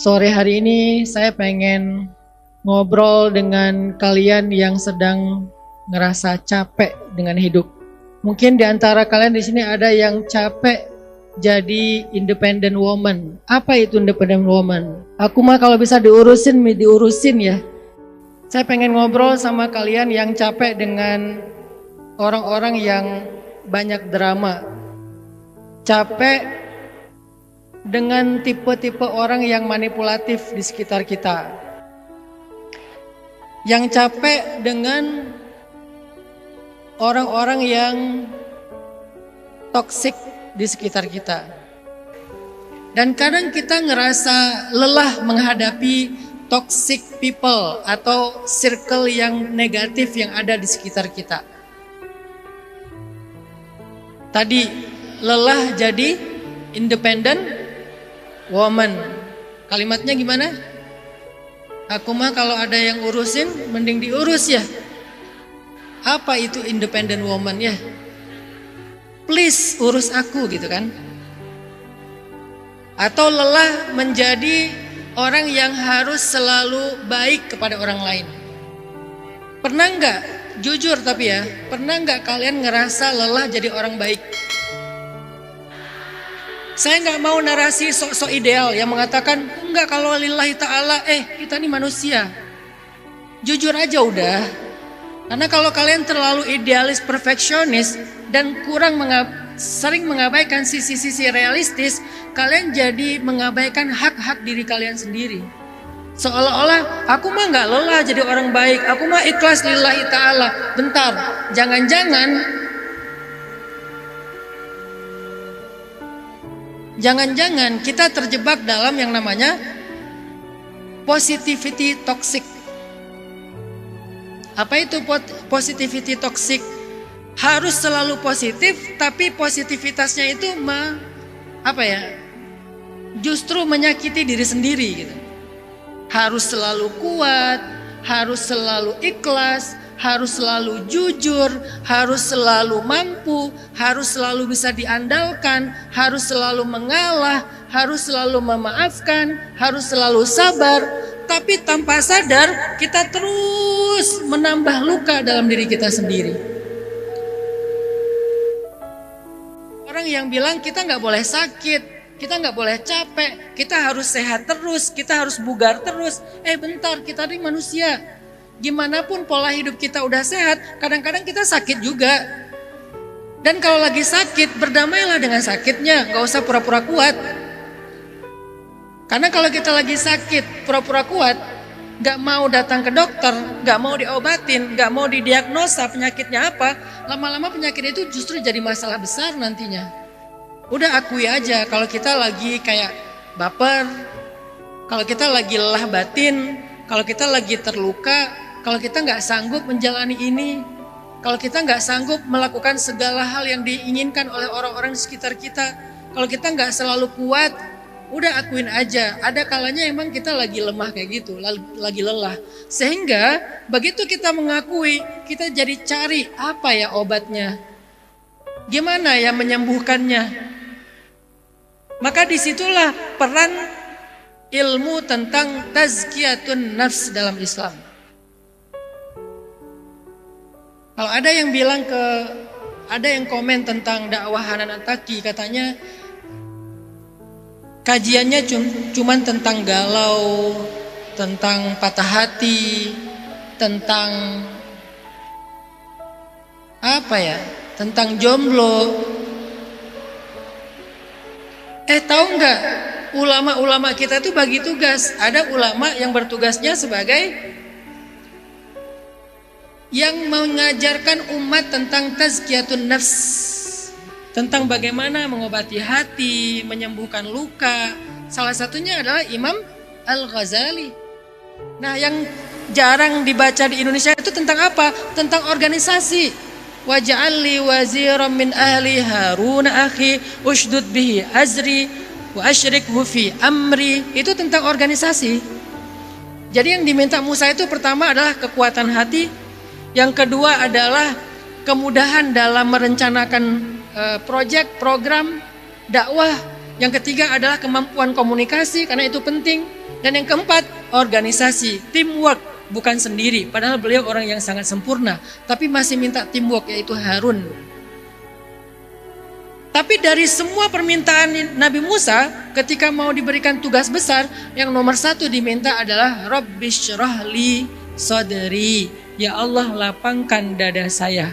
Sore hari ini saya pengen ngobrol dengan kalian yang sedang ngerasa capek dengan hidup. Mungkin di antara kalian di sini ada yang capek jadi independent woman. Apa itu independent woman? Aku mah kalau bisa diurusin ya. Saya pengen ngobrol sama kalian yang capek dengan orang-orang yang banyak drama. Capek dengan tipe-tipe orang yang manipulatif di sekitar kita. Yang capek dengan orang-orang yang toksik di sekitar kita. Dan kadang kita ngerasa lelah menghadapi toxic people atau circle yang negatif yang ada di sekitar kita. Tadi lelah jadi independent woman. Kalimatnya gimana? Aku mah kalau ada yang urusin mending diurus ya. Apa itu independent woman ya? Please urus aku gitu kan. Atau lelah menjadi orang yang harus selalu baik kepada orang lain. Pernah enggak, jujur tapi ya, pernah enggak kalian ngerasa lelah jadi orang baik? Saya enggak mau narasi sok-sok ideal yang mengatakan, enggak kalau lillahi ta'ala, kita ini manusia. Jujur aja udah. Karena kalau kalian terlalu idealis, perfeksionis, dan sering mengabaikan sisi-sisi realistis, kalian jadi mengabaikan hak-hak diri kalian sendiri. Seolah-olah aku mah nggak lelah jadi orang baik, aku mah ikhlas lillahi ta'ala. Bentar, jangan-jangan kita terjebak dalam yang namanya positivity toxic. Apa itu positivity toxic? Harus selalu positif, tapi positivitasnya itu justru menyakiti diri sendiri gitu. Harus selalu kuat, harus selalu ikhlas, harus selalu jujur, harus selalu mampu, harus selalu bisa diandalkan, harus selalu mengalah, harus selalu memaafkan, harus selalu sabar. Tapi tanpa sadar kita terus menambah luka dalam diri kita sendiri. Orang yang bilang kita nggak boleh sakit, kita nggak boleh capek, kita harus sehat terus, kita harus bugar terus. Bentar, kita ini manusia. Gimana pun pola hidup kita udah sehat, kadang-kadang kita sakit juga. Dan kalau lagi sakit, berdamailah dengan sakitnya, nggak usah pura-pura kuat. Karena kalau kita lagi sakit, pura-pura kuat, gak mau datang ke dokter, gak mau diobatin, gak mau didiagnosa penyakitnya apa, lama-lama penyakit itu justru jadi masalah besar nantinya. Udah akui aja kalau kita lagi kayak baper, kalau kita lagi lelah batin, kalau kita lagi terluka, kalau kita gak sanggup menjalani ini, kalau kita gak sanggup melakukan segala hal yang diinginkan oleh orang-orang di sekitar kita, kalau kita gak selalu kuat, udah akuin aja, ada kalanya emang kita lagi lemah kayak gitu, lagi lelah. Sehingga begitu kita mengakui, kita jadi cari apa ya obatnya, gimana ya menyembuhkannya. Maka disitulah peran ilmu tentang tazkiyatun nafs dalam Islam. Kalau ada yang ada yang komen tentang dakwah Hanan Attaqi, katanya kajiannya cuman tentang galau, tentang patah hati, tentang tentang jomblo. Tahu nggak? Ulama-ulama kita tuh bagi tugas. Ada ulama yang bertugasnya sebagai yang mengajarkan umat tentang tazkiyatun nafs, tentang bagaimana mengobati hati, menyembuhkan luka. Salah satunya adalah Imam Al-Ghazali. Nah, yang jarang dibaca di Indonesia itu tentang apa? Tentang organisasi. Waj'alli waziran min ahli Harun akhi ushdud bihi azri wa asyrikhu fi amri. Itu tentang organisasi. Jadi yang diminta Musa itu pertama adalah kekuatan hati, yang kedua adalah kemudahan dalam merencanakan proyek, program, dakwah. Yang ketiga adalah kemampuan komunikasi, karena itu penting. Dan yang keempat, organisasi, teamwork, bukan sendiri. Padahal beliau orang yang sangat sempurna, tapi masih minta teamwork, yaitu Harun. Tapi dari semua permintaan Nabi Musa, ketika mau diberikan tugas besar, yang nomor satu diminta adalah Rabbishrahli sadri. Ya Allah, lapangkan dada saya.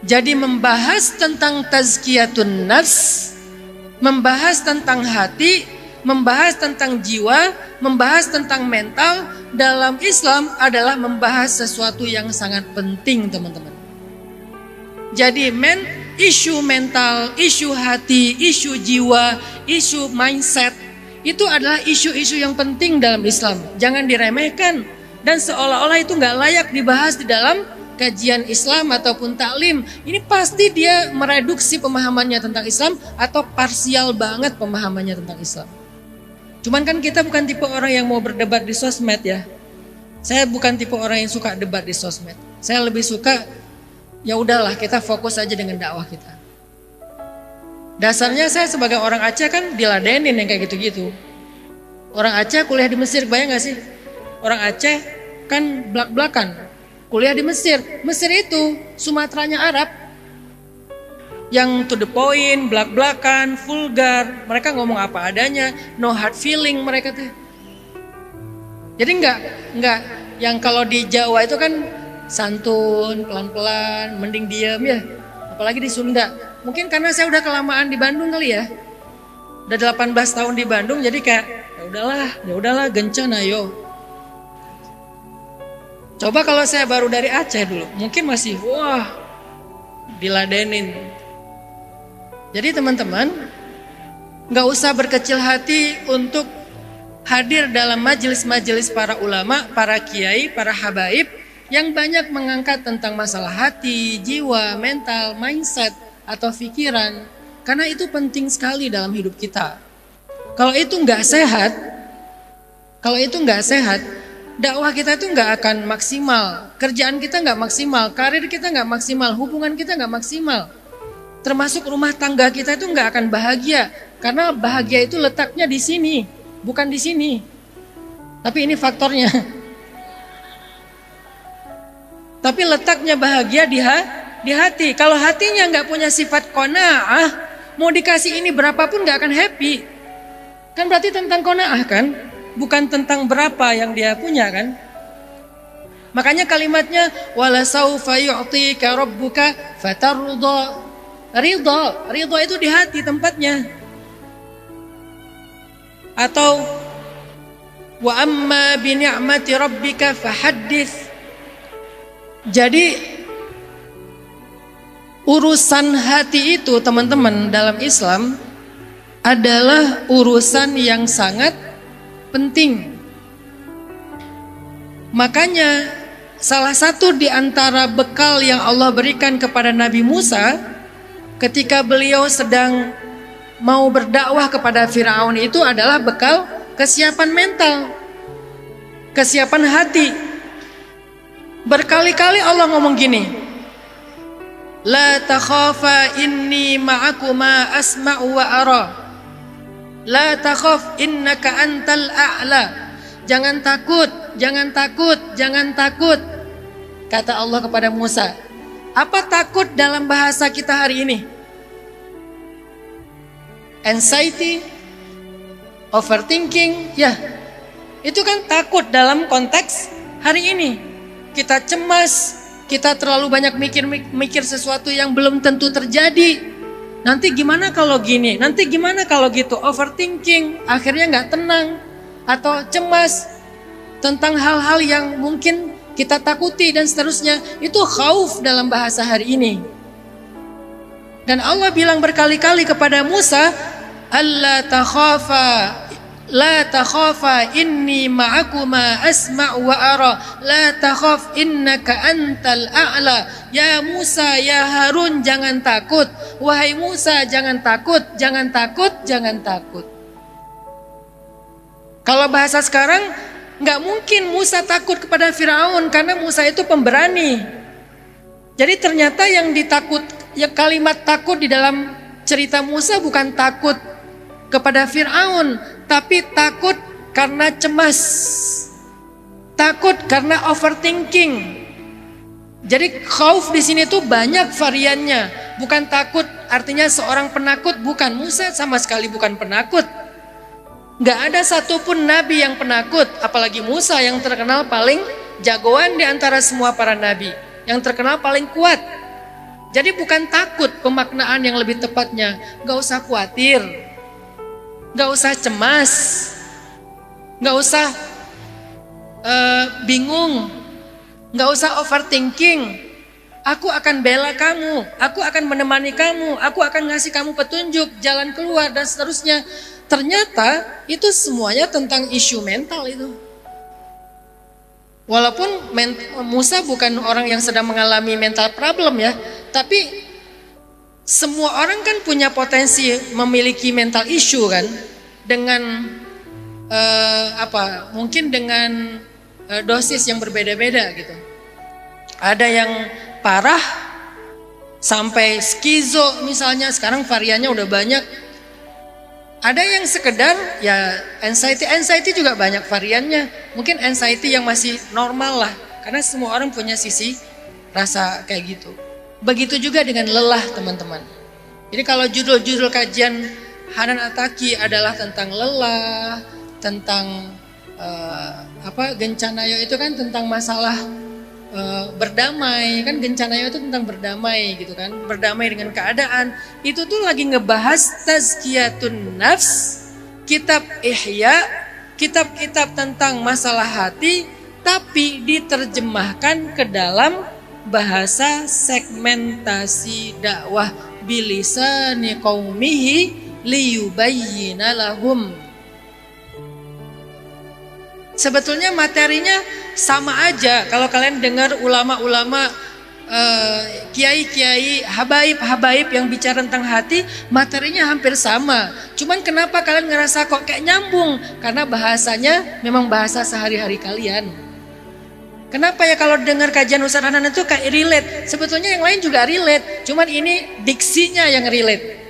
Jadi membahas tentang tazkiyatun nafs, membahas tentang hati, membahas tentang jiwa, membahas tentang mental dalam Islam adalah membahas sesuatu yang sangat penting, teman-teman. Jadi isu mental, isu hati, isu jiwa, isu mindset itu adalah isu-isu yang penting dalam Islam. Jangan diremehkan dan seolah-olah itu nggak layak dibahas di dalam kajian Islam ataupun taklim. Ini pasti dia mereduksi pemahamannya tentang Islam atau parsial banget pemahamannya tentang Islam. Cuman kan kita bukan tipe orang yang mau berdebat di sosmed ya. Saya bukan tipe orang yang suka debat di sosmed. Saya lebih suka ya udahlah kita fokus aja dengan dakwah kita. Dasarnya saya sebagai orang Aceh kan diladenin yang kayak gitu-gitu. Orang Aceh kuliah di Mesir, bayang gak sih? Orang Aceh kan belak-belakan kuliah di Mesir. Mesir itu Sumateranya Arab, yang to the point, belak-belakan, vulgar. Mereka ngomong apa adanya, no hard feeling mereka tuh. Jadi enggak yang kalau di Jawa itu kan santun, pelan-pelan, mending diam ya. Apalagi di Sunda. Mungkin karena saya udah kelamaan di Bandung kali ya. Udah 18 tahun di Bandung, jadi kayak ya udahlah gencan ayo. Coba kalau saya baru dari Aceh dulu, mungkin masih wah diladenin. Jadi teman-teman, nggak usah berkecil hati untuk hadir dalam majelis-majelis para ulama, para kiai, para habaib yang banyak mengangkat tentang masalah hati, jiwa, mental, mindset atau pikiran, karena itu penting sekali dalam hidup kita. Kalau itu nggak sehat, dakwah kita itu nggak akan maksimal, kerjaan kita nggak maksimal, karir kita nggak maksimal, hubungan kita nggak maksimal. Termasuk rumah tangga kita itu nggak akan bahagia, karena bahagia itu letaknya di sini, bukan di sini. Tapi ini faktornya. Tapi letaknya bahagia di hati. Kalau hatinya nggak punya sifat qanaah, mau dikasih ini berapapun nggak akan happy. Kan berarti tentang qanaah kan, bukan tentang berapa yang dia punya kan. Makanya kalimatnya wala saufa yu'tika rabbuka fatarda. Ridha itu di hati tempatnya. Atau wa amma bi ni'mati rabbika fahaddits. Jadi urusan hati itu teman-teman dalam Islam adalah urusan yang sangat penting. Makanya salah satu di antara bekal yang Allah berikan kepada Nabi Musa ketika beliau sedang mau berdakwah kepada Firaun itu adalah bekal kesiapan mental, kesiapan hati. Berkali-kali Allah ngomong gini, la takhafa inni ma'akuma asma'u wa ara. La takhaf innaka antal a'la. Jangan takut, jangan takut, jangan takut. Kata Allah kepada Musa. Apa takut dalam bahasa kita hari ini? Anxiety, overthinking, ya. Itu kan takut dalam konteks hari ini. Kita cemas, kita terlalu banyak mikir sesuatu yang belum tentu terjadi. Nanti gimana kalau gini, nanti gimana kalau gitu. Overthinking, akhirnya nggak tenang atau cemas tentang hal-hal yang mungkin kita takuti dan seterusnya. Itu khauf dalam bahasa hari ini. Dan Allah bilang berkali-kali kepada Musa, alla takhafa, la takhafa inni ma'akuma asma' wa ara. La takhaf innaka antal a'la. Ya Musa, ya Harun, jangan takut. Wahai Musa, jangan takut, jangan takut, jangan takut. Kalau bahasa sekarang, nggak mungkin Musa takut kepada Firaun karena Musa itu pemberani. Jadi ternyata yang kalimat takut di dalam cerita Musa bukan takut kepada Firaun, tapi takut karena cemas, takut karena overthinking. Jadi khauf di sini tuh banyak variannya, bukan takut artinya seorang penakut, bukan. Musa sama sekali bukan penakut. Gak ada satupun nabi yang penakut, apalagi Musa yang terkenal paling jagoan di antara semua para nabi, yang terkenal paling kuat. Jadi bukan takut pemaknaan yang lebih tepatnya. Gak usah khawatir, gak usah cemas, gak usah bingung, gak usah overthinking. Aku akan bela kamu, aku akan menemani kamu, aku akan ngasih kamu petunjuk, jalan keluar dan seterusnya. Ternyata itu semuanya tentang isu mental itu. Walaupun Musa bukan orang yang sedang mengalami mental problem ya, tapi semua orang kan punya potensi memiliki mental issue kan, dengan mungkin dengan dosis yang berbeda-beda gitu. Ada yang parah sampai skizo misalnya, sekarang variannya udah banyak. Ada yang sekedar ya anxiety juga banyak variannya. Mungkin anxiety yang masih normal lah, karena semua orang punya sisi rasa kayak gitu. Begitu juga dengan lelah teman-teman. Jadi kalau judul-judul kajian Hanan Attaqi adalah tentang lelah, tentang Gencanayo itu kan tentang masalah berdamai, kan Gencanayo itu tentang berdamai gitu kan, berdamai dengan keadaan. Itu tuh lagi ngebahas tazkiyatun nafs, kitab ihya, kitab-kitab tentang masalah hati, tapi diterjemahkan ke dalam bahasa segmentasi dakwah bilisani qaumihi liyubayyina lahum. Sebetulnya materinya sama aja. Kalau kalian dengar ulama-ulama, kiai-kiai, habaib-habaib yang bicara tentang hati, materinya hampir sama. Cuman kenapa kalian ngerasa kok kayak nyambung? Karena bahasanya memang bahasa sehari-hari kalian. Kenapa ya kalau dengar kajian Ustaz Hanan itu kayak relate? Sebetulnya yang lain juga relate, cuman ini diksinya yang relate.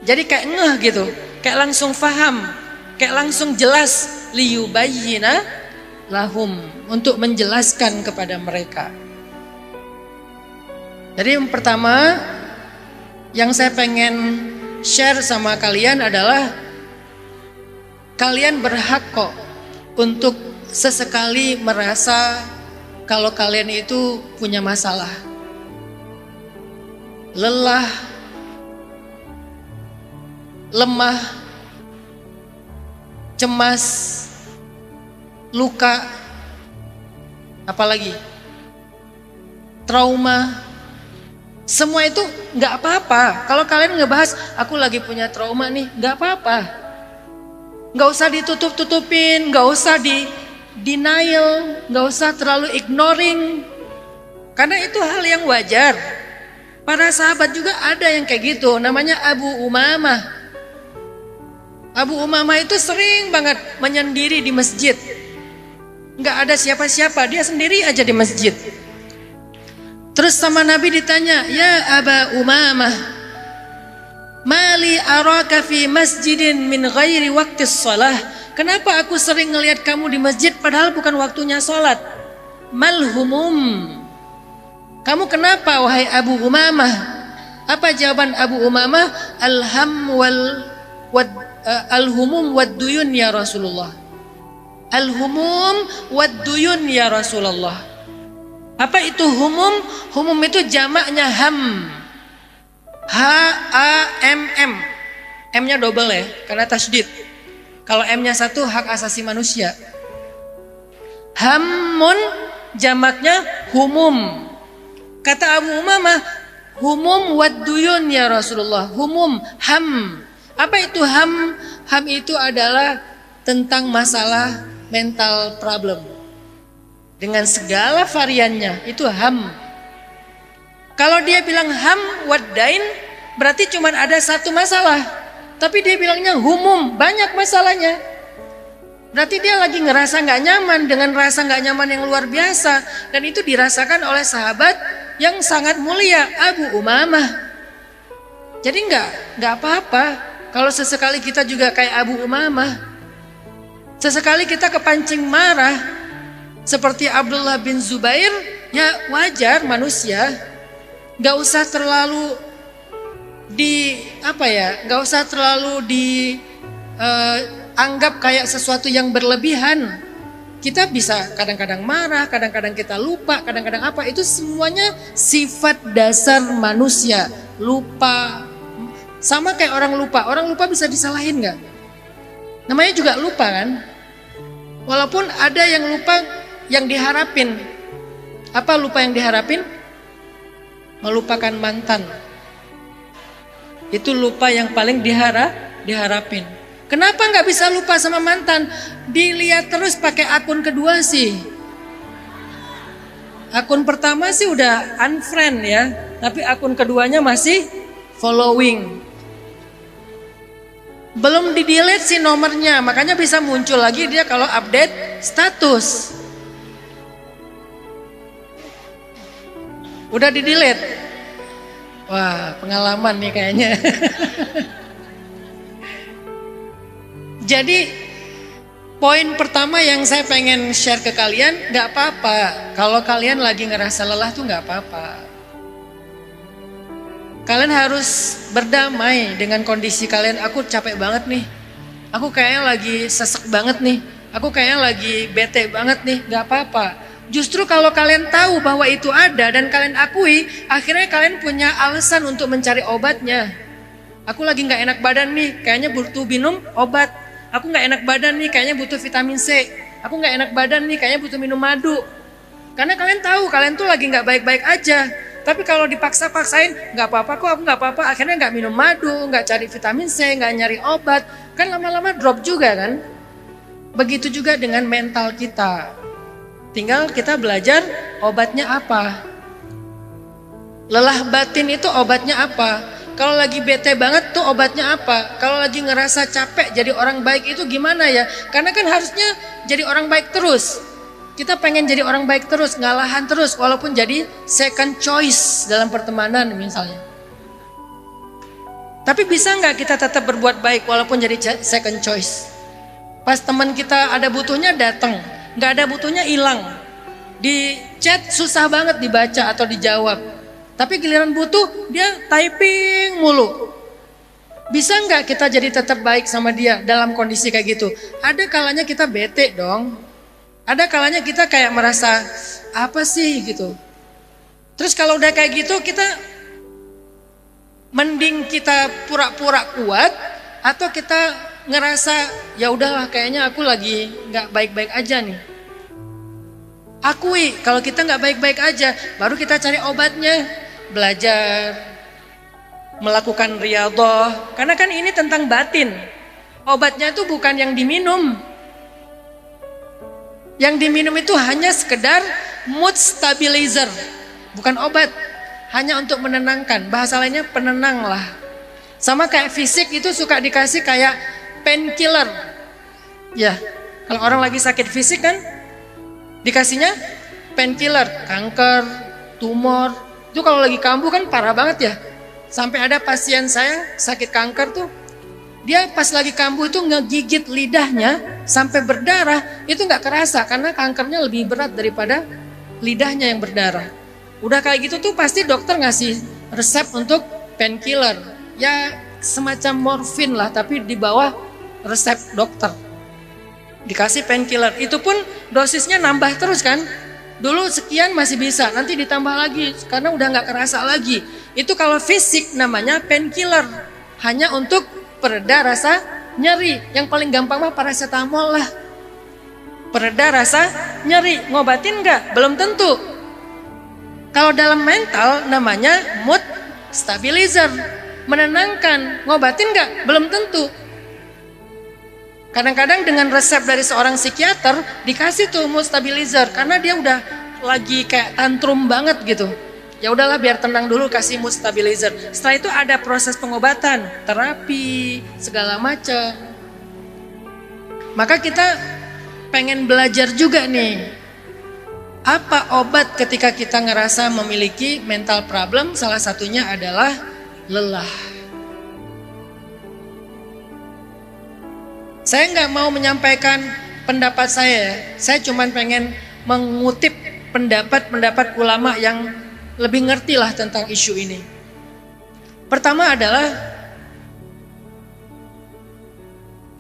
Jadi kayak ngeh gitu, kayak langsung paham, kayak langsung jelas. Liyubayyina lahum, untuk menjelaskan kepada mereka. Jadi yang pertama yang saya pengen share sama kalian adalah kalian berhak kok untuk sesekali merasa kalau kalian itu punya masalah, lelah, lemah, cemas, luka, apalagi trauma. Semua itu nggak apa-apa. Kalau kalian ngebahas aku lagi punya trauma nih, nggak apa-apa. Nggak usah ditutup-tutupin, nggak usah di denial, nggak usah terlalu ignoring, karena itu hal yang wajar. Para sahabat juga ada yang kayak gitu, namanya Abu Umamah. Abu Umamah itu sering banget menyendiri di masjid. Nggak ada siapa-siapa, dia sendiri aja di masjid. Terus sama Nabi ditanya, ya Aba Umamah, mali araka fi masjidin min ghairi waqtis shalah. Kenapa aku sering ngelihat kamu di masjid padahal bukan waktunya sholat? Malhumum. Kamu kenapa wahai Abu Umamah? Apa jawaban Abu Umamah? Al-humum wad-duyun ya Rasulullah. Al-humum wad-duyun ya Rasulullah. Apa itu humum? Humum itu jamaknya ham. H-A-M-M. M-nya double ya, karena tasydid. Kalau M-nya satu, hak asasi manusia. Hamun jamaknya humum. Kata Abu Umamah, humum wad-duyun ya Rasulullah. Humum, ham. Apa itu ham? Ham itu adalah tentang masalah mental problem. Dengan segala variannya, itu ham. Kalau dia bilang ham wad-dain, berarti cuma ada satu masalah. Tapi dia bilangnya humum, banyak masalahnya. Berarti dia lagi ngerasa gak nyaman dengan rasa gak nyaman yang luar biasa. Dan itu dirasakan oleh sahabat yang sangat mulia, Abu Umamah. Jadi gak apa-apa. Kalau sesekali kita juga kayak Abu Umamah, sesekali kita kepancing marah seperti Abdullah bin Zubair, ya wajar manusia. Gak usah terlalu dianggap kayak sesuatu yang berlebihan. Kita bisa kadang-kadang marah, kadang-kadang kita lupa, kadang-kadang apa. Itu semuanya sifat dasar manusia. Lupa. Sama kayak orang lupa. Orang lupa bisa disalahin gak? Namanya juga lupa kan? Walaupun ada yang lupa yang diharapin. Apa lupa yang diharapin? Melupakan mantan. Itu lupa yang paling diharapin. Kenapa nggak bisa lupa sama mantan? Dilihat terus pakai akun kedua sih. Akun pertama sih udah unfriend ya, tapi akun keduanya masih following. Belum di-delete sih nomornya, makanya bisa muncul lagi dia kalau update status. Udah di-delete. Wah, pengalaman nih kayaknya. Jadi poin pertama yang saya pengen share ke kalian, gak apa-apa. Kalau kalian lagi ngerasa lelah tuh gak apa-apa. Kalian harus berdamai dengan kondisi kalian. Aku capek banget nih. Aku kayaknya lagi sesek banget nih. Aku kayaknya lagi bete banget nih. Gak apa-apa. Justru kalau kalian tahu bahwa itu ada dan kalian akui, akhirnya kalian punya alasan untuk mencari obatnya. Aku lagi gak enak badan nih, kayaknya butuh minum obat. Aku gak enak badan nih, kayaknya butuh vitamin C. Aku gak enak badan nih, kayaknya butuh minum madu. Karena kalian tahu, kalian tuh lagi gak baik-baik aja. Tapi kalau dipaksa-paksain, gak apa-apa kok, aku gak apa-apa. Akhirnya gak minum madu, gak cari vitamin C, gak nyari obat. Kan lama-lama drop juga kan. Begitu juga dengan mental kita. Tinggal kita belajar obatnya apa. Lelah batin itu obatnya apa. Kalau lagi bete banget tuh obatnya apa? Kalau lagi ngerasa capek jadi orang baik itu gimana ya? Karena kan harusnya jadi orang baik terus. Kita pengen jadi orang baik terus, ngalahan terus walaupun jadi second choice dalam pertemanan misalnya. Tapi bisa nggak kita tetap berbuat baik walaupun jadi second choice? Pas teman kita ada butuhnya datang, nggak ada butuhnya hilang. Di chat susah banget dibaca atau dijawab. Tapi giliran butuh dia typing mulu. Bisa nggak kita jadi tetap baik sama dia dalam kondisi kayak gitu? Ada kalanya kita bete dong. Ada kalanya kita kayak merasa apa sih gitu. Terus kalau udah kayak gitu kita mending kita pura-pura kuat atau kita ngerasa ya udahlah kayaknya aku lagi nggak baik-baik aja nih. Akui kalau kita nggak baik-baik aja, baru kita cari obatnya, belajar, melakukan riyadhah. Karena kan ini tentang batin. Obatnya itu bukan yang diminum. Yang diminum itu hanya sekedar mood stabilizer, bukan obat. Hanya untuk menenangkan. Bahasa lainnya penenang lah. Sama kayak fisik itu suka dikasih kayak painkiller. Ya, kalau orang lagi sakit fisik kan dikasihnya painkiller, kanker, tumor. Itu kalau lagi kambuh kan parah banget ya. Sampai ada pasien saya sakit kanker tuh, dia pas lagi kambuh itu ngegigit lidahnya sampai berdarah. Itu nggak kerasa karena kankernya lebih berat daripada lidahnya yang berdarah. Udah kayak gitu tuh pasti dokter ngasih resep untuk painkiller. Ya semacam morfin lah tapi di bawah resep dokter. Dikasih painkiller, itu pun dosisnya nambah terus kan. Dulu sekian masih bisa, nanti ditambah lagi karena udah nggak kerasa lagi. Itu kalau fisik namanya painkiller, hanya untuk pereda rasa nyeri. Yang paling gampang mah paracetamol lah. Pereda rasa nyeri, ngobatin nggak? Belum tentu. Kalau dalam mental namanya mood stabilizer, menenangkan. Ngobatin nggak? Belum tentu. Kadang-kadang dengan resep dari seorang psikiater dikasih tuh mood stabilizer karena dia udah lagi kayak tantrum banget gitu. Ya udahlah biar tenang dulu kasih mood stabilizer. Setelah itu ada proses pengobatan, terapi, segala macam. Maka kita pengen belajar juga nih. Apa obat ketika kita ngerasa memiliki mental problem? Salah satunya adalah lelah. Saya nggak mau menyampaikan pendapat saya cuma pengen mengutip pendapat ulama yang lebih ngerti lah tentang isu ini. Pertama adalah,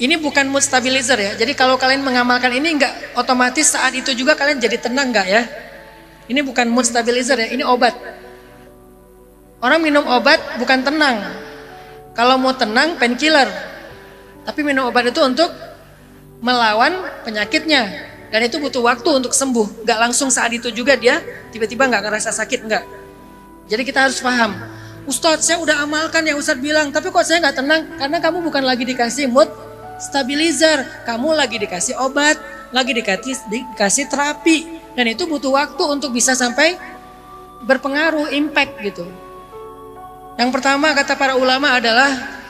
ini bukan mood stabilizer ya. Jadi kalau kalian mengamalkan ini nggak otomatis saat itu juga kalian jadi tenang nggak ya? Ini bukan mood stabilizer ya, ini obat. Orang minum obat bukan tenang. Kalau mau tenang painkiller. Tapi minum obat itu untuk melawan penyakitnya. Dan itu butuh waktu untuk sembuh. Nggak langsung saat itu juga dia tiba-tiba nggak ngerasa sakit, nggak. Jadi kita harus paham. Ustadz, saya udah amalkan yang Ustadz bilang, tapi kok saya nggak tenang? Karena kamu bukan lagi dikasih mood stabilizer, kamu lagi dikasih obat, lagi dikasih terapi, dan itu butuh waktu untuk bisa sampai berpengaruh, impact gitu. Yang pertama kata para ulama adalah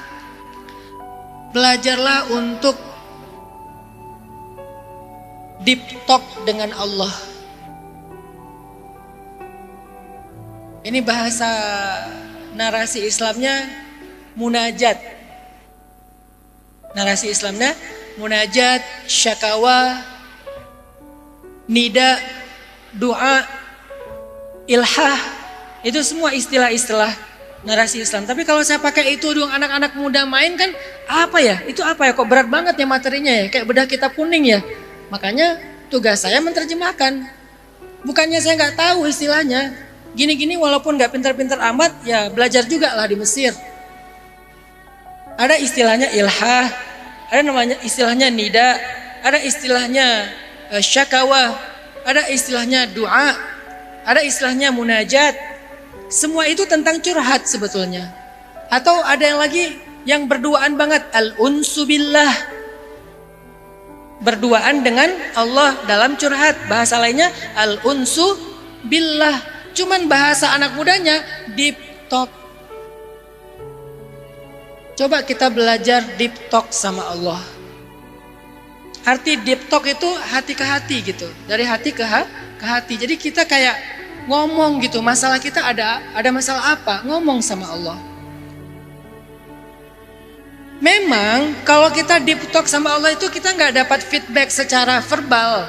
belajarlah untuk deep talk dengan Allah. Ini bahasa narasi Islamnya munajat. Narasi Islamnya munajat, syakawa, nida, doa, ilhah. Itu semua istilah-istilah narasi Islam. Tapi kalau saya pakai itu dong anak-anak muda main kan apa ya? Itu apa ya? Kok berat banget ya materinya ya? Kayak bedah kitab kuning ya. Makanya tugas saya menerjemahkan. Bukannya saya nggak tahu istilahnya. Gini-gini walaupun nggak pintar-pintar amat ya belajar juga lah di Mesir. Ada istilahnya ilhah, ada namanya istilahnya nida, ada istilahnya syakawa, ada istilahnya doa, ada istilahnya munajat. Semua itu tentang curhat sebetulnya. Atau ada yang lagi yang berduaan banget, al-unsu billah. Berduaan dengan Allah dalam curhat. Bahasa lainnya al-unsu billah. Cuman bahasa anak mudanya deep talk. Coba kita belajar deep talk sama Allah. Arti deep talk itu hati ke hati gitu. Dari hati ke hati. Jadi kita kayak ngomong gitu. Masalah kita ada masalah apa? Ngomong sama Allah. Memang kalau kita deep talk sama Allah itu kita nggak dapat feedback secara verbal.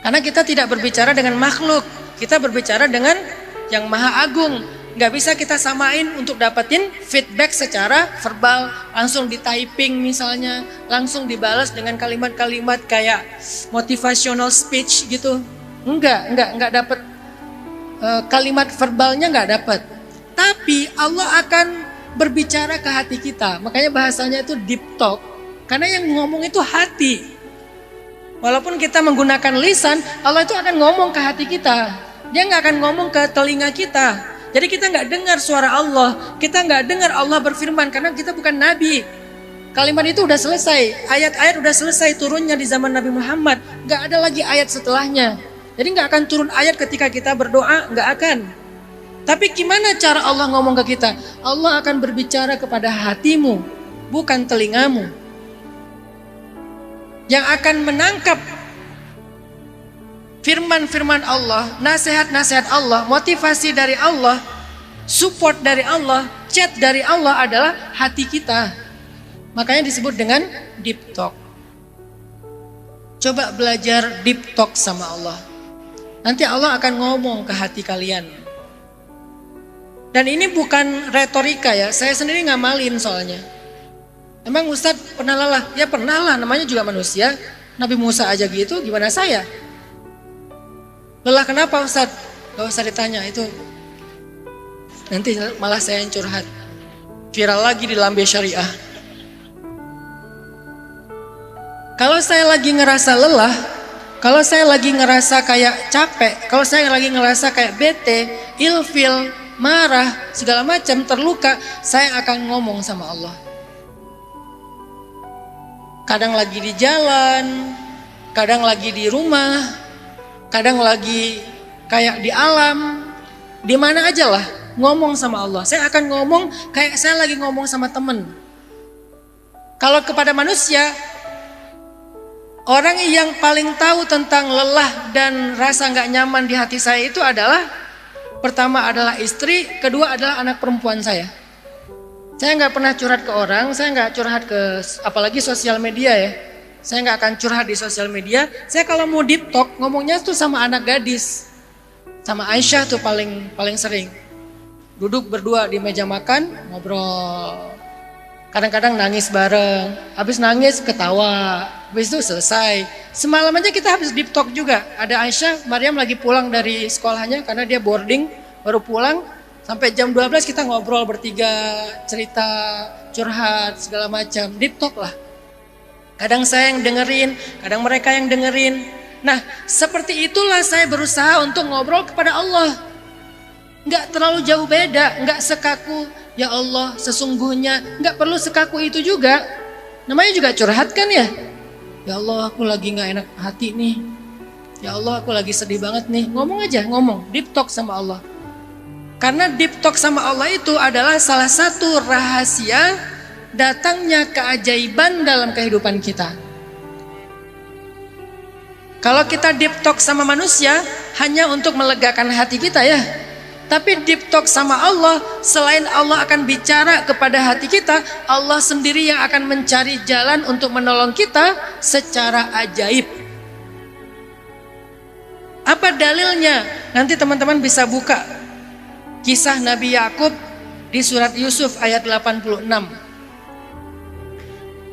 Karena kita tidak berbicara dengan makhluk. Kita berbicara dengan yang maha agung. Nggak bisa kita samain untuk dapetin feedback secara verbal. Langsung di typing misalnya. Langsung dibalas dengan kalimat-kalimat kayak motivational speech gitu. Enggak dapet. Kalimat verbalnya nggak dapet. Tapi Allah akan berbicara ke hati kita. Makanya bahasanya itu deep talk. Karena yang ngomong itu hati. Walaupun kita menggunakan lisan, Allah itu akan ngomong ke hati kita. Dia nggak akan ngomong ke telinga kita. Jadi kita nggak dengar suara Allah. Kita nggak dengar Allah berfirman karena kita bukan nabi. Kalimat itu udah selesai. Ayat-ayat udah selesai turunnya di zaman Nabi Muhammad. Nggak ada lagi ayat setelahnya. Jadi nggak akan turun ayat ketika kita berdoa. Nggak akan. Tapi gimana cara Allah ngomong ke kita? Allah akan berbicara kepada hatimu, bukan telingamu. Yang akan menangkap firman-firman Allah, nasihat-nasihat Allah, motivasi dari Allah, support dari Allah, chat dari Allah adalah hati kita. Makanya disebut dengan deep talk. Coba belajar deep talk sama Allah. Nanti Allah akan ngomong ke hati kalian. Dan ini bukan retorika ya, saya sendiri ngamalin soalnya. Emang Ustadz pernah lelah? Ya pernah lah, namanya juga manusia. Nabi Musa aja gitu, gimana saya? Lelah kenapa Ustadz? Gak usah ditanya itu. Nanti malah saya yang curhat. Viral lagi di Lambe Syariah. Kalau saya lagi ngerasa lelah, kalau saya lagi ngerasa kayak capek, kalau saya lagi ngerasa kayak bete, ilfil, marah, segala macam, terluka, saya akan ngomong sama Allah. Kadang lagi di jalan, kadang lagi di rumah, kadang lagi kayak di alam, di mana aja lah, ngomong sama Allah. Saya akan ngomong kayak saya lagi ngomong sama temen. Kalau kepada manusia, orang yang paling tahu tentang lelah dan rasa nggak nyaman di hati saya itu adalah, pertama adalah istri, kedua adalah anak perempuan saya. Saya nggak pernah curhat ke orang, saya nggak curhat ke apalagi sosial media ya. Saya nggak akan curhat di sosial media. Saya kalau mau deep talk ngomongnya tuh sama anak gadis, sama Aisyah tuh paling sering. Duduk berdua di meja makan, ngobrol. Kadang-kadang nangis bareng, habis nangis ketawa, habis itu selesai. Semalam aja kita habis deep talk juga. Ada Aisyah, Maryam lagi pulang dari sekolahnya karena dia boarding, baru pulang. Sampai jam 12 kita ngobrol bertiga, cerita, curhat, segala macam. Deep talk lah. Kadang saya yang dengerin, kadang mereka yang dengerin. Nah, seperti itulah saya berusaha untuk ngobrol kepada Allah. Nggak terlalu jauh beda, nggak sekaku, ya Allah sesungguhnya. Nggak perlu sekaku itu juga. Namanya juga curhat kan ya. Ya Allah aku lagi nggak enak hati nih. Ya Allah aku lagi sedih banget nih. Ngomong aja, ngomong. Deep talk sama Allah. Karena deep talk sama Allah itu adalah salah satu rahasia datangnya keajaiban dalam kehidupan kita. Kalau kita deep talk sama manusia hanya untuk melegakan hati kita ya. Tapi deep talk sama Allah, selain Allah akan bicara kepada hati kita, Allah sendiri yang akan mencari jalan untuk menolong kita secara ajaib. Apa dalilnya? Nanti teman-teman bisa buka kisah Nabi Yakub di surat Yusuf ayat 86.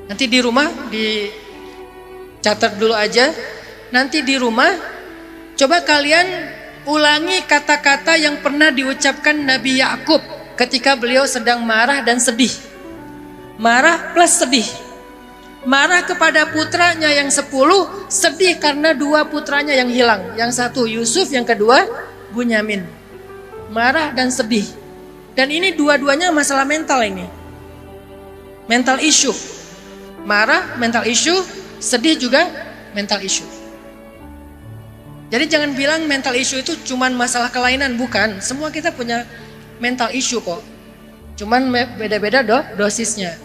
Nanti di rumah dicatat dulu aja. Nanti di rumah coba kalian ulangi kata-kata yang pernah diucapkan Nabi Yakub ketika beliau sedang marah dan sedih. Marah plus sedih. Marah kepada putranya yang 10, sedih karena 2 putranya yang hilang. Yang satu Yusuf, yang kedua Bunyamin. Marah dan sedih. Dan ini dua-duanya masalah mental ini. Mental issue. Marah, mental issue. Sedih juga mental issue. Jadi jangan bilang mental issue itu cuma masalah kelainan. Bukan, semua kita punya mental issue kok. Cuman beda-beda dosisnya.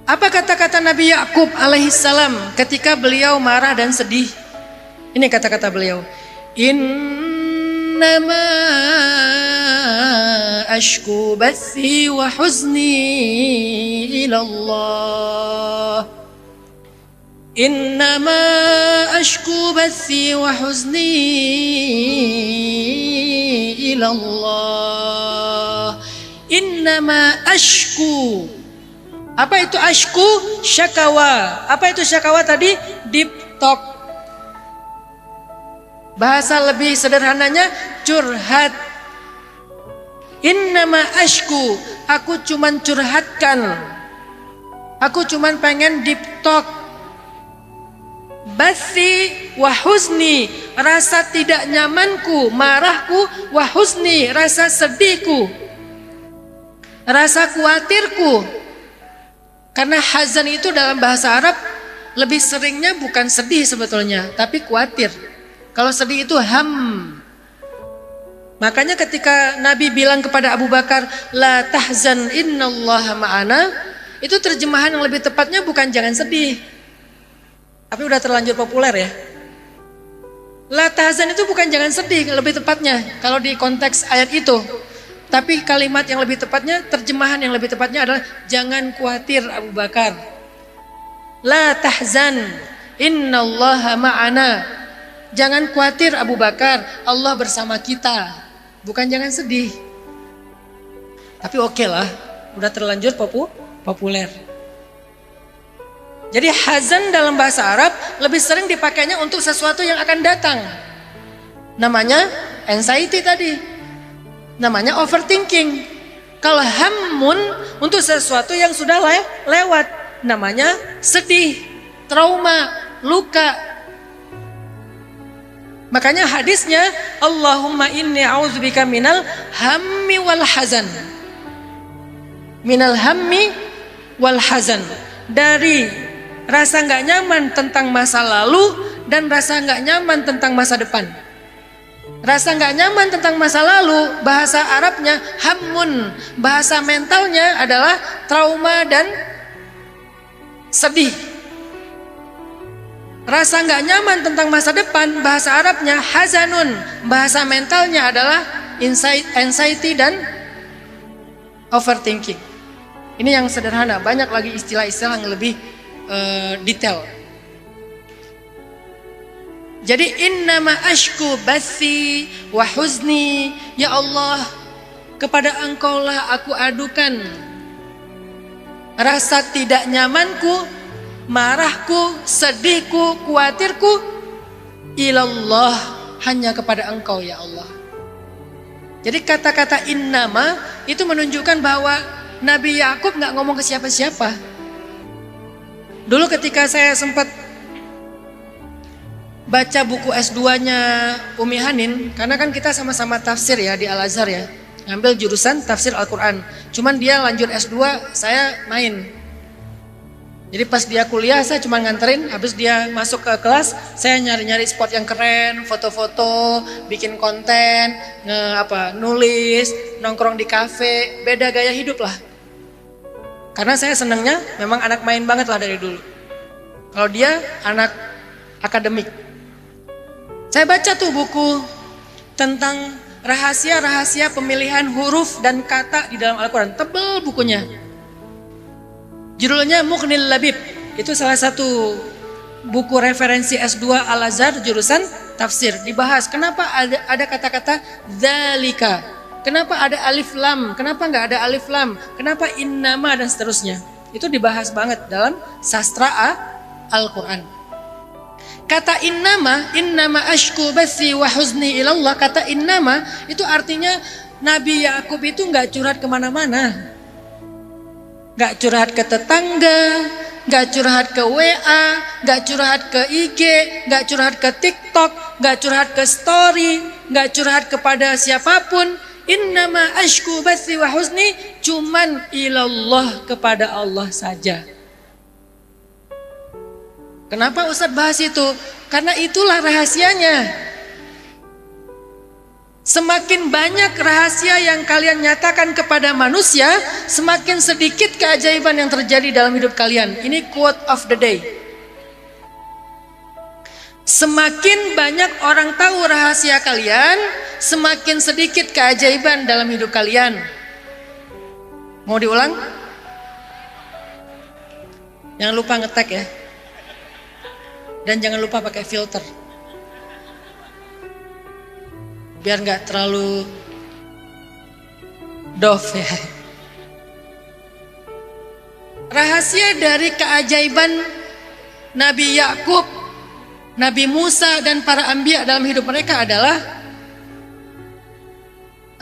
Apa kata-kata Nabi Yakub alaihissalam ketika beliau marah dan sedih? Ini kata-kata beliau. Innama ashku bathi wa huzni ilallah. Innama ashku bathi wa huzni ilallah. Innama ashku. Apa itu ashku? Syakawa. Apa itu syakawa tadi? Deep talk. Bahasa lebih sederhananya curhat. Innama ashku, aku cuman curhatkan. Aku cuman pengen deep talk. Bathi wa huzni, rasa tidak nyamanku, marahku, wa huzni, rasa sedihku, rasa khawatirku. Karena hazan itu dalam bahasa Arab lebih seringnya bukan sedih sebetulnya, tapi khawatir. Kalau sedih itu ham. Makanya ketika Nabi bilang kepada Abu Bakar, la tahzan innallaha ma'ana, itu terjemahan yang lebih tepatnya bukan jangan sedih. Tapi udah terlanjur populer ya. La tahzan itu bukan jangan sedih lebih tepatnya kalau di konteks ayat itu. Tapi kalimat yang lebih tepatnya, terjemahan yang lebih tepatnya adalah jangan khawatir Abu Bakar. La tahzan innallaha ma'ana. Jangan khawatir Abu Bakar, Allah bersama kita. Bukan jangan sedih. Tapi oke lah, udah terlanjur populer. Jadi hazan dalam bahasa Arab lebih sering dipakainya untuk sesuatu yang akan datang. Namanya anxiety tadi. Namanya overthinking. Kalau hamun untuk sesuatu yang sudah lewat. Namanya sedih, trauma, luka. Makanya hadisnya Allahumma inni a'udzubika minal hammi wal hazan. Minal hammi wal hazan. Dari rasa nggak nyaman tentang masa lalu dan rasa nggak nyaman tentang masa depan. Rasa nggak nyaman tentang masa lalu, bahasa Arabnya hammun, bahasa mentalnya adalah trauma dan sedih. Rasa nggak nyaman tentang masa depan, bahasa Arabnya hazanun, bahasa mentalnya adalah anxiety dan overthinking. Ini yang sederhana, banyak lagi istilah-istilah yang lebih detail. Jadi innama ashku bathi wa huzni, ya Allah, kepada Engkaulah aku adukan rasa tidak nyamanku, marahku, sedihku, khawatirku, ilallah, hanya kepada Engkau ya Allah. Jadi kata-kata innama itu menunjukkan bahwa Nabi Yakub gak ngomong ke siapa-siapa. Dulu ketika saya sempat baca buku S2-nya Umi Hanin, karena kan kita sama-sama tafsir ya di Al-Azhar ya, ngambil jurusan tafsir Al-Quran. Cuman dia lanjut S2, saya main. Jadi pas dia kuliah saya cuma nganterin, habis dia masuk ke kelas, saya nyari-nyari spot yang keren, foto-foto, bikin konten, nulis, nongkrong di kafe, beda gaya hidup lah. Karena saya senangnya memang anak main banget lah dari dulu. Kalau dia anak akademik. Saya baca tuh buku tentang rahasia-rahasia pemilihan huruf dan kata di dalam Al-Quran. Tebel bukunya. Judulnya Mughnil Labib. Itu salah satu buku referensi S2 Al-Azhar jurusan tafsir. Dibahas kenapa ada kata-kata dzalika, kenapa ada alif lam, kenapa nggak ada alif lam, kenapa innama dan seterusnya. Itu dibahas banget dalam sastra Al-Quran. Kata innama ashku bathi wa huzni ilallah. Kata innama itu artinya Nabi Yakub itu nggak curhat kemana-mana, nggak curhat ke tetangga, nggak curhat ke WA, nggak curhat ke IG, nggak curhat ke TikTok, nggak curhat ke story, nggak curhat kepada siapapun. Innama ashku bathi wa huzni, cuman ilallah, kepada Allah saja. Kenapa Ustadz bahas itu? Karena itulah rahasianya. Semakin banyak rahasia yang kalian nyatakan kepada manusia, semakin sedikit keajaiban yang terjadi dalam hidup kalian. Ini quote of the day. Semakin banyak orang tahu rahasia kalian, semakin sedikit keajaiban dalam hidup kalian. Mau diulang? Jangan lupa ngetek ya. Dan jangan lupa pakai filter. Biar nggak terlalu dof ya. Rahasia dari keajaiban Nabi Yakub, Nabi Musa dan para anbiya dalam hidup mereka adalah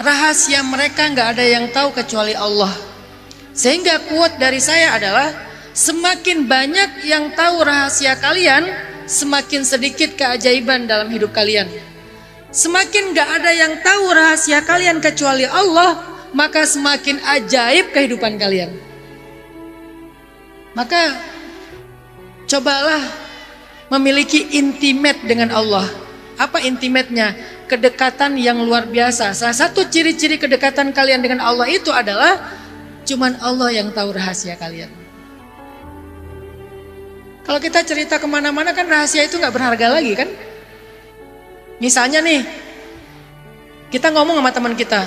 rahasia mereka nggak ada yang tahu kecuali Allah. Sehingga quote dari saya adalah, semakin banyak yang tahu rahasia kalian, semakin sedikit keajaiban dalam hidup kalian. Semakin gak ada yang tahu rahasia kalian kecuali Allah, maka semakin ajaib kehidupan kalian. Maka cobalah memiliki intimate dengan Allah. Apa intimate-nya? Kedekatan yang luar biasa. Salah satu ciri-ciri kedekatan kalian dengan Allah itu adalah cuman Allah yang tahu rahasia kalian. Kalau kita cerita kemana-mana kan rahasia itu gak berharga lagi kan. Misalnya nih, kita ngomong sama teman kita,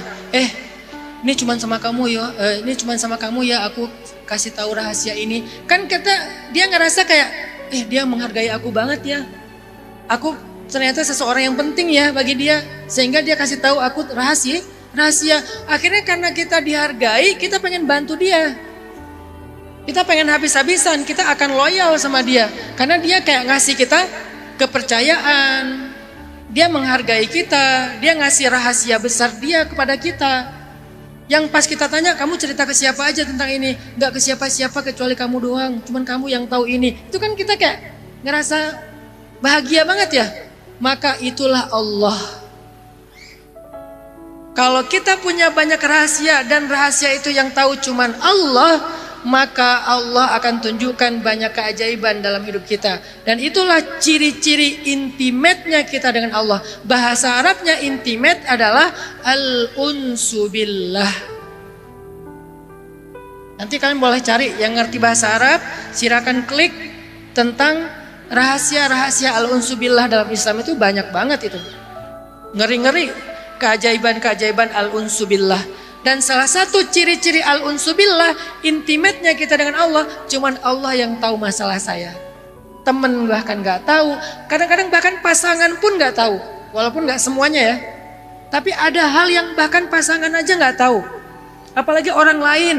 ini cuma sama kamu ya, ini cuma sama kamu ya, aku kasih tahu rahasia ini. Kan dia ngerasa kayak, dia menghargai aku banget ya. Aku ternyata seseorang yang penting ya bagi dia, sehingga dia kasih tahu aku rahasia. Akhirnya karena kita dihargai, kita pengen bantu dia. Kita pengen habis-habisan, kita akan loyal sama dia. Karena dia kayak ngasih kita kepercayaan. Dia menghargai kita, dia ngasih rahasia besar dia kepada kita. Yang pas kita tanya, kamu cerita ke siapa aja tentang ini? Gak ke siapa-siapa kecuali kamu doang, cuman kamu yang tahu ini. Itu kan kita kayak ngerasa bahagia banget ya. Maka itulah Allah. Kalau kita punya banyak rahasia dan rahasia itu yang tahu cuman Allah, maka Allah akan tunjukkan banyak keajaiban dalam hidup kita. Dan itulah ciri-ciri intimate-nya kita dengan Allah. Bahasa Arabnya intimate adalah al-unsu billah. Nanti kalian boleh cari yang ngerti bahasa Arab, silakan klik tentang rahasia-rahasia al-unsu billah dalam Islam. Itu banyak banget itu. Ngeri-ngeri. keajaiban-keajaiban al-unsubillah. Dan salah satu ciri-ciri al-unsubillah, intimate-nya kita dengan Allah, cuman Allah yang tahu masalah saya. Temen bahkan gak tahu, kadang-kadang bahkan pasangan pun gak tahu. Walaupun gak semuanya ya. Tapi ada hal yang bahkan pasangan aja gak tahu. Apalagi orang lain.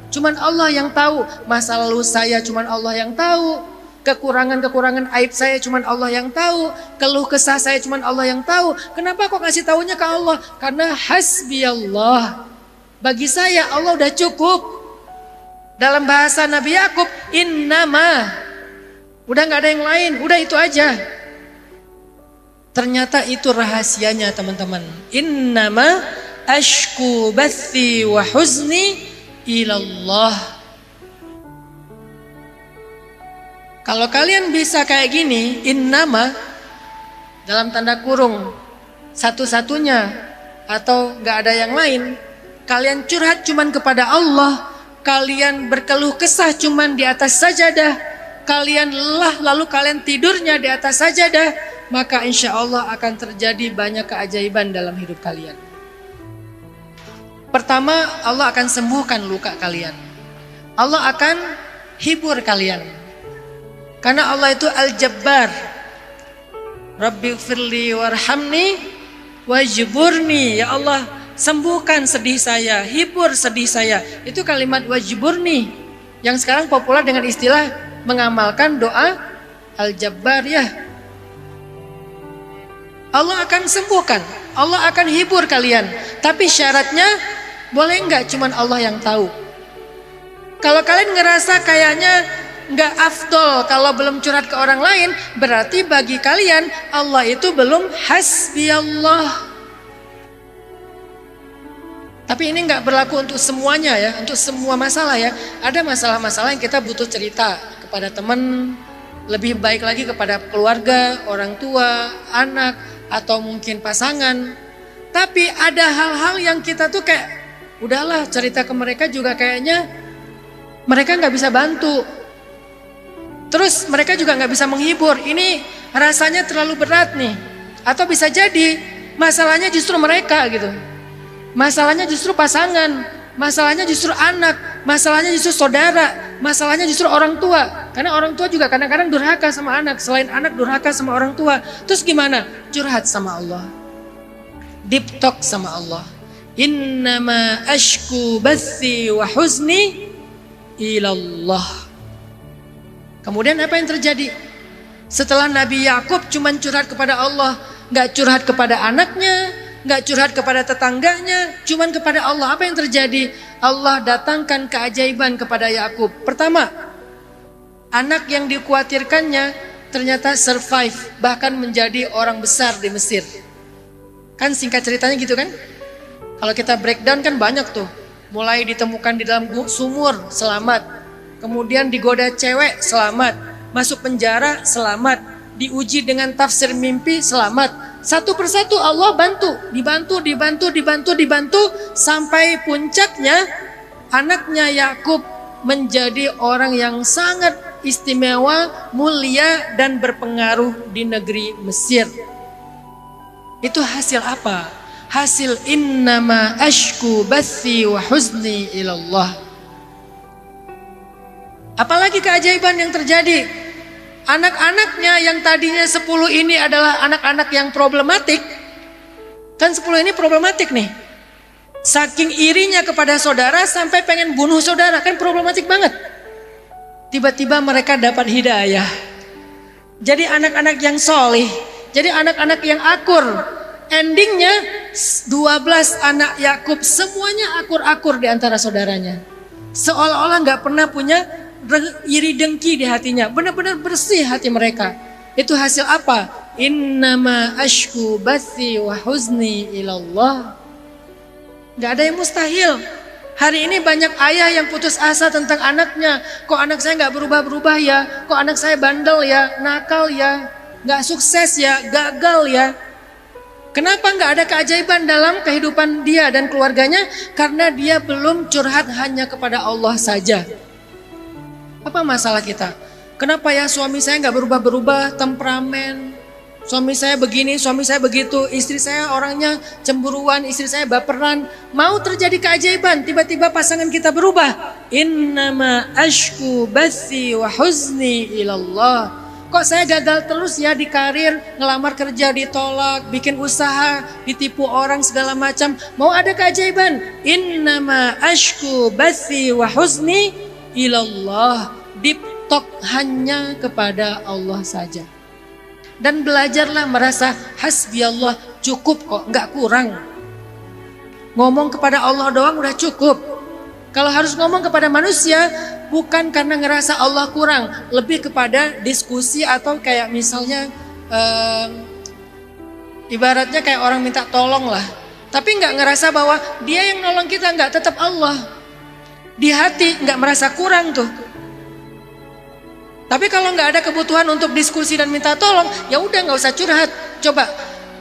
Cuman Allah yang tahu. Masa lalu saya cuman Allah yang tahu. Kekurangan-kekurangan aib saya cuman Allah yang tahu. Keluh kesah saya cuman Allah yang tahu. Kenapa kok ngasih taunya ke Allah? Karena hasbi Allah. Bagi saya Allah udah cukup. Dalam bahasa Nabi Yakub, innama. Udah gak ada yang lain, udah itu aja. Ternyata itu rahasianya teman-teman. Innama ashku bathi wa huzni ilallah. Kalau kalian bisa kayak gini, innama dalam tanda kurung satu-satunya atau gak ada yang lain, kalian curhat cuman kepada Allah, kalian berkeluh kesah cuman di atas sajadah, kalian lelah lalu kalian tidurnya di atas sajadah, maka insya Allah akan terjadi banyak keajaiban dalam hidup kalian. Pertama, Allah akan sembuhkan luka kalian. Allah akan hibur kalian. Karena Allah itu Al-Jabbar. Rabbighfirli warhamni wajburni. Ya Allah, sembuhkan sedih saya, hibur sedih saya. Itu kalimat wajburni yang sekarang populer dengan istilah mengamalkan doa Al-Jabbar ya. Allah akan sembuhkan, Allah akan hibur kalian. Tapi syaratnya boleh enggak cuman Allah yang tahu. Kalau kalian ngerasa kayaknya enggak afdol kalau belum curhat ke orang lain, berarti bagi kalian Allah itu belum hasbi Allah. Tapi ini enggak berlaku untuk semuanya ya, untuk semua masalah ya. Ada masalah-masalah yang kita butuh cerita kepada teman, lebih baik lagi kepada keluarga, orang tua, anak, atau mungkin pasangan. Tapi ada hal-hal yang kita tuh kayak udahlah cerita ke mereka juga kayaknya mereka nggak bisa bantu. Terus mereka juga nggak bisa menghibur. Ini rasanya terlalu berat nih. Atau bisa jadi masalahnya justru mereka gitu. Masalahnya justru pasangan, masalahnya justru anak, masalahnya justru saudara, masalahnya justru orang tua. Karena orang tua juga kadang-kadang durhaka sama anak, selain anak durhaka sama orang tua. Terus gimana? Curhat sama Allah. Deep talk sama Allah. Innama ashku bathi wa huzni ilallah. Kemudian apa yang terjadi? Setelah Nabi Yakub cuman curhat kepada Allah, gak curhat kepada anaknya, gak curhat kepada tetangganya, cuman kepada Allah. Apa yang terjadi? Allah datangkan keajaiban kepada Yakub. Pertama, anak yang dikhawatirkannya ternyata survive, bahkan menjadi orang besar di Mesir. Kan singkat ceritanya gitu kan? Kalau kita breakdown kan banyak tuh. Mulai ditemukan di dalam sumur, selamat. Kemudian digoda cewek, selamat. Masuk penjara, selamat. Diuji dengan tafsir mimpi, selamat. Satu persatu Allah dibantu, sampai puncaknya anaknya Yakub menjadi orang yang sangat istimewa, mulia dan berpengaruh di negeri Mesir. Itu hasil apa? Hasil innama ashku bathi wa huzni ilallah. Apalagi keajaiban yang terjadi? Anak-anaknya yang tadinya 10 ini adalah anak-anak yang problematik. Kan 10 ini problematik nih. Saking irinya kepada saudara sampai pengen bunuh saudara, kan problematik banget. Tiba-tiba mereka dapat hidayah. Jadi anak-anak yang solih, jadi anak-anak yang akur. Endingnya 12 anak Yakub semuanya akur-akur di antara saudaranya. Seolah-olah gak pernah punya iri dengki di hatinya. Benar-benar bersih hati mereka. Itu hasil apa? Innama ashku bathi wa huzni ilallah. Gak ada yang mustahil. Hari ini banyak ayah yang putus asa tentang anaknya. Kok anak saya gak berubah-berubah ya? Kok anak saya bandel ya? Nakal ya? Gak sukses ya? Gagal ya? Kenapa gak ada keajaiban dalam kehidupan dia dan keluarganya? Karena dia belum curhat hanya kepada Allah saja. Apa masalah kita? Kenapa ya suami saya gak berubah-berubah, temperamen, suami saya begini, suami saya begitu, istri saya orangnya cemburuan, istri saya baperan. Mau terjadi keajaiban, tiba-tiba pasangan kita berubah. Innama ashku bathi wa huzni ilallah. Kok saya gagal terus ya di karir, ngelamar kerja ditolak, bikin usaha, ditipu orang segala macam. Mau ada keajaiban. Innama ashku bathi wa huzni ilallah. Deep talk hanya kepada Allah saja. Dan belajarlah merasa hasbi Allah, cukup kok, nggak kurang. Ngomong kepada Allah doang udah cukup. Kalau harus ngomong kepada manusia, bukan karena ngerasa Allah kurang, lebih kepada diskusi atau kayak misalnya ibaratnya kayak orang minta tolong lah. Tapi nggak ngerasa bahwa dia yang nolong kita, nggak, tetap Allah. Di hati nggak merasa kurang tuh. Tapi kalau nggak ada kebutuhan untuk diskusi dan minta tolong, ya udah nggak usah curhat. Coba,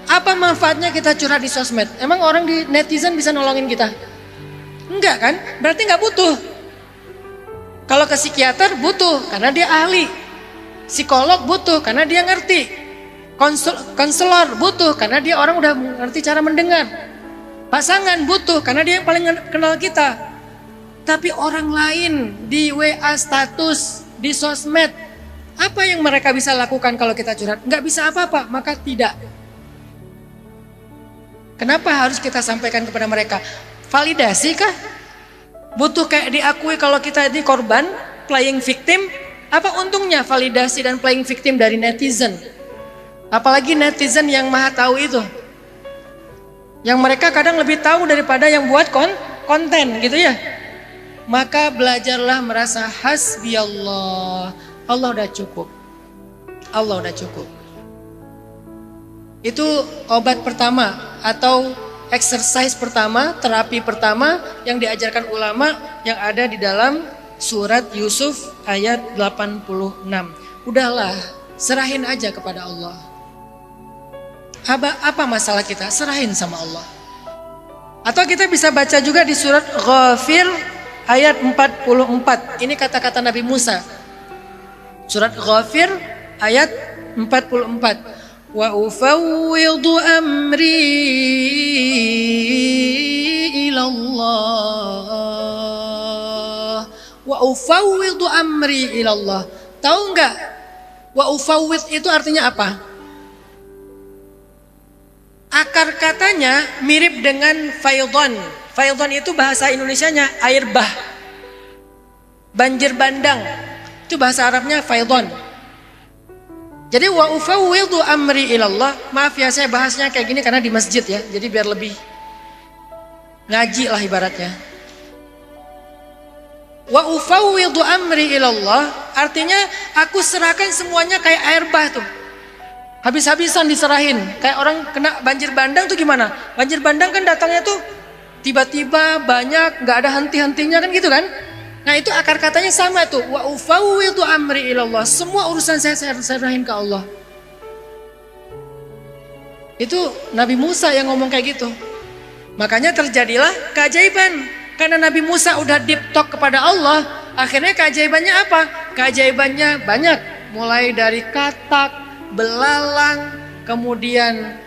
apa manfaatnya kita curhat di sosmed? Emang orang di netizen bisa nolongin kita? Enggak kan? Berarti nggak butuh. Kalau ke psikiater butuh karena dia ahli. Psikolog butuh karena dia ngerti. Konselor butuh karena dia orang udah ngerti cara mendengar. Pasangan butuh karena dia yang paling kenal kita. Tapi orang lain di WA status, di sosmed, apa yang mereka bisa lakukan kalau kita curhat? Nggak bisa apa-apa, maka tidak. Kenapa harus kita sampaikan kepada mereka? Validasi kah? Butuh kayak diakui kalau kita ini korban, playing victim? Apa untungnya validasi dan playing victim dari netizen? Apalagi netizen yang maha tahu itu. Yang mereka kadang lebih tahu daripada yang buat konten gitu ya. Maka belajarlah merasa hasbi Allah. Allah udah cukup. Allah udah cukup. Itu obat pertama atau exercise pertama, terapi pertama yang diajarkan ulama yang ada di dalam surat Yusuf ayat 86. Udahlah, serahin aja kepada Allah. Apa masalah kita? Serahin sama Allah. Atau kita bisa baca juga di surat Ghafir ayat 44. Ini kata-kata Nabi Musa. Surat Ghafir ayat 44. Wa ufawwidu amri ilallah. Wa ufawwidu amri ilallah. Tahu enggak? Wa ufawwid itu artinya apa? Akar katanya mirip dengan faydon. Faydon itu bahasa Indonesianya air bah. Banjir bandang. Itu bahasa Arabnya faydon. Jadi wa ufawwidu amri ilallah. Maaf ya saya bahasnya kayak gini karena di masjid ya. Jadi biar lebih ngaji lah ibaratnya. Wa ufawwidu amri ilallah artinya aku serahkan semuanya kayak air bah tuh. Habis-habisan diserahin. Kayak orang kena banjir bandang tuh gimana? Banjir bandang kan datangnya tuh tiba-tiba banyak, nggak ada henti-hentinya kan gitu kan? Nah itu akar katanya sama tuh. Wa ufawwidu amri ilallah. Semua urusan saya serahin ke Allah. Itu Nabi Musa yang ngomong kayak gitu. Makanya terjadilah keajaiban. Karena Nabi Musa udah deep talk kepada Allah. Akhirnya keajaibannya apa? Keajaibannya banyak. Mulai dari katak, belalang, kemudian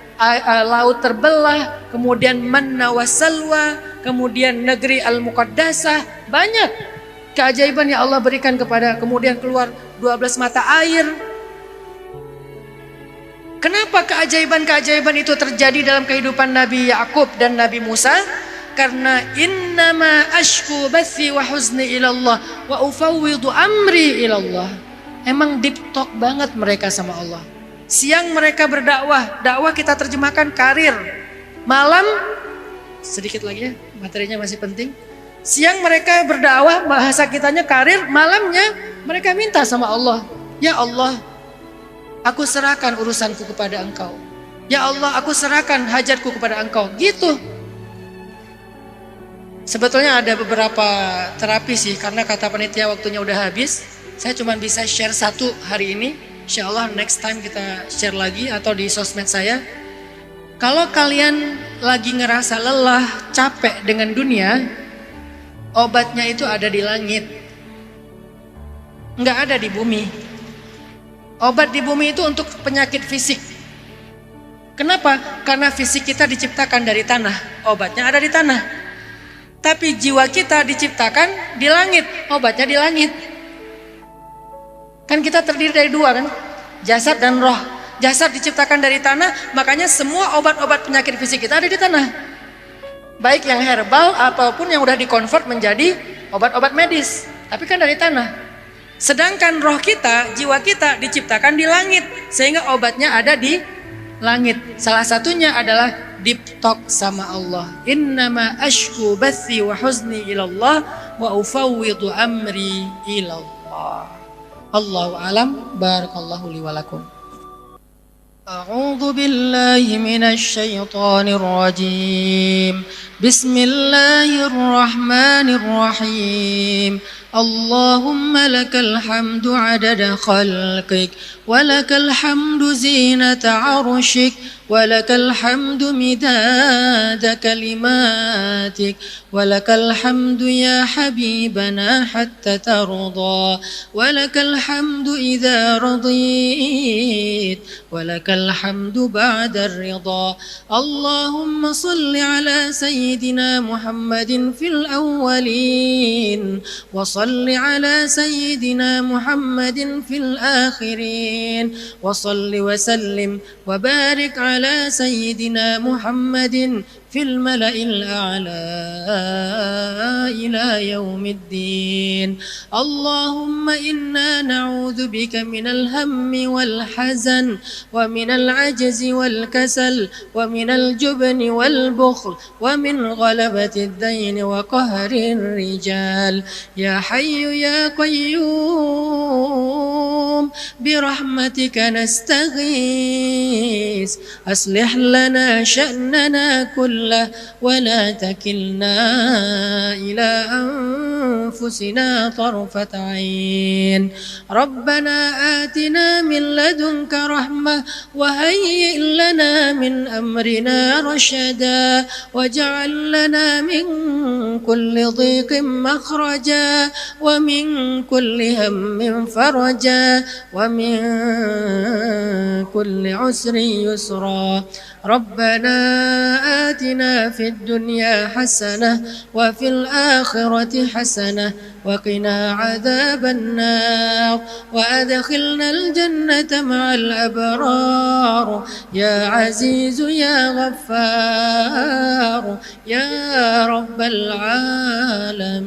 laut terbelah, kemudian manna wa salwa, kemudian negeri al-muqaddasah. Banyak keajaiban yang Allah berikan kepada, kemudian keluar 12 mata air. Kenapa keajaiban-keajaiban itu terjadi dalam kehidupan Nabi Yakub dan Nabi Musa? Karena innama ashku bathi wa huzni ilallah wa ufawwidu amri ilallah. Emang deep talk banget mereka sama Allah. Siang mereka berdakwah, dakwah kita terjemahkan karir. Malam, sedikit lagi ya, materinya masih penting. Siang mereka berdakwah, bahasa kitanya karir. Malamnya mereka minta sama Allah, ya Allah, aku serahkan urusanku kepada Engkau. Ya Allah, aku serahkan hajatku kepada Engkau. Gitu. Sebetulnya ada beberapa terapi sih, karena kata panitia waktunya udah habis. Saya cuma bisa share satu hari ini. Insya Allah next time kita share lagi atau di sosmed saya. Kalau kalian lagi ngerasa lelah, capek dengan dunia, obatnya itu ada di langit. Nggak ada di bumi. Obat di bumi itu untuk penyakit fisik. Kenapa? Karena fisik kita diciptakan dari tanah, obatnya ada di tanah. Tapi jiwa kita diciptakan di langit, obatnya di langit. Kan kita terdiri dari dua kan, jasad dan roh. Jasad diciptakan dari tanah, makanya semua obat-obat penyakit fisik kita ada di tanah. Baik yang herbal ataupun yang udah dikonvert menjadi obat-obat medis, tapi kan dari tanah. Sedangkan roh kita, jiwa kita diciptakan di langit, sehingga obatnya ada di langit. Salah satunya adalah deep talk sama Allah. Innama ashku bathi wa huzni ilallah wa ufawwidu amri ilallah. Allahu alam. Barakallahu li wa lakum. أعوذ بالله من الشيطان الرجيم بسم الله الرحمن الرحيم اللهم لك الحمد عدد خلقك ولك الحمد زينة عرشك ولك الحمد مداد كلماتك ولك الحمد يا حبيبنا حتى ترضى ولك الحمد إذا رضيت ولك الحمد بعد الرضا اللهم صل على سيدنا محمد في الأولين وصل على سيدنا محمد في الآخرين وصل وسلم وبارك على سيدنا محمد في الملأ الأعلى إلى يوم الدين اللهم إنا نعوذ بك من الهم والحزن ومن العجز والكسل ومن الجبن والبخل ومن غلبة الدين وقهر الرجال يا حي يا قيوم برحمتك نستغيث أصلح لنا شأننا كله ولا تكلنا إلى أنفسنا طرفة عين ربنا آتنا من لدنك رحمة وهيئ لنا من أمرنا رشدا واجعل لنا من كل ضيق مخرجا ومن كل هم فرجا ومن كل عسر يسرا ربنا آتنا في الدنيا حسنة وفي الآخرة حسنة وقنا عذاب النار وأدخلنا الجنة مع الأبرار يا عزيز يا غفار يا رب العالمين.